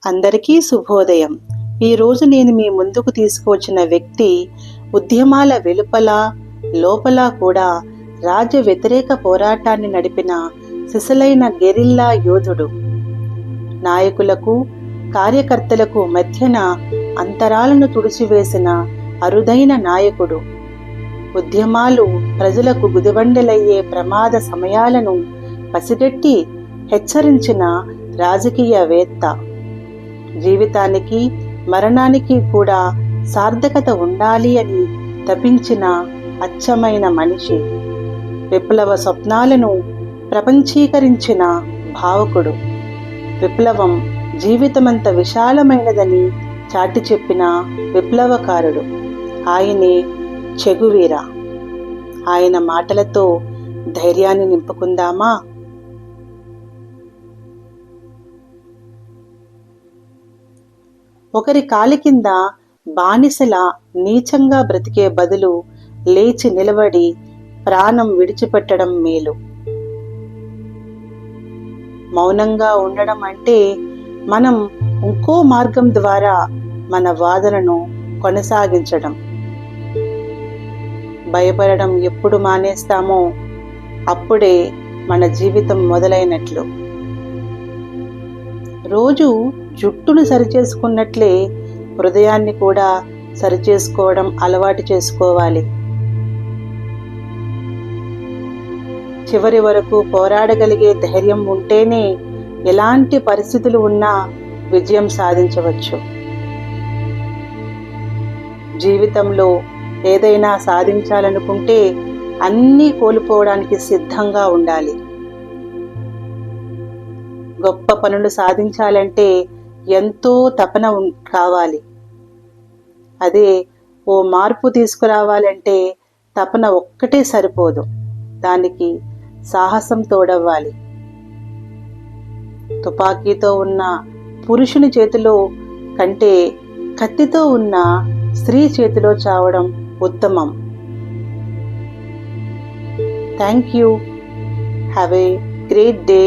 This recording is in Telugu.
అందరికీ శుభోదయం. ఈరోజు నేను మీ ముందుకు తీసుకువచ్చిన వ్యక్తి ఉద్యమాల వెలుపల లోపల కూడా రాజ్య వ్యతిరేక పోరాటాన్ని నడిపిన సిసలైన గెరిల్లా యోధుడు. నాయకులకు కార్యకర్తలకు మధ్యన అంతరాలను తుడిచివేసిన అరుదైన నాయకుడు. ఉద్యమాలు ప్రజలకు గుదిబండలయ్యే ప్రమాద సమయాలను పసిగట్టి హెచ్చరించిన రాజకీయవేత్త. జీవితానికి మరణానికి కూడా సార్థకత ఉండాలి అని తపించిన అచ్చమైన మనిషి. విప్లవ స్వప్నాలను ప్రపంచీకరించిన భావకుడు. విప్లవం జీవితమంత విశాలమైనదని చాటి చెప్పిన విప్లవకారుడు. ఆయనే చెగువీరా. ఆయన మాటలతో ధైర్యాన్ని నింపుకుందామా? ఒకరి కాలి కింద బానిసలా నీచంగా బ్రతికే బదులు లేచి నిలబడి ప్రాణం విడిచిపెట్టడం మేలు. మౌనంగా ఉండడం అంటే మనం ఇంకో మార్గం ద్వారా మన వాదనను కొనసాగించడం. భయపడడం ఎప్పుడు మానేస్తామో అప్పుడే మన జీవితం మొదలైనట్లు. రోజు జుట్టును సరిచేసుకున్నట్లే హృదయాన్ని కూడా సరిచేసుకోవడం అలవాటు చేసుకోవాలి. చివరి వరకు పోరాడగలిగే ధైర్యం ఉంటేనే ఎలాంటి పరిస్థితులు ఉన్నా విజయం సాధించవచ్చు. జీవితంలో ఏదైనా సాధించాలనుకుంటే అన్నీ కోల్పోవడానికి సిద్ధంగా ఉండాలి. గొప్ప పనులు సాధించాలంటే ఎంతో తపన కావాలి. అదే ఓ మార్పు తీసుకురావాలంటే తపన ఒక్కటే సరిపోదు, దానికి సాహసం తోడవ్వాలి. తుపాకీతో ఉన్న పురుషుని చేతిలో కంటే కత్తితో ఉన్న స్త్రీ చేతిలో చావడం ఉత్తమం. Thank you. Have a great day.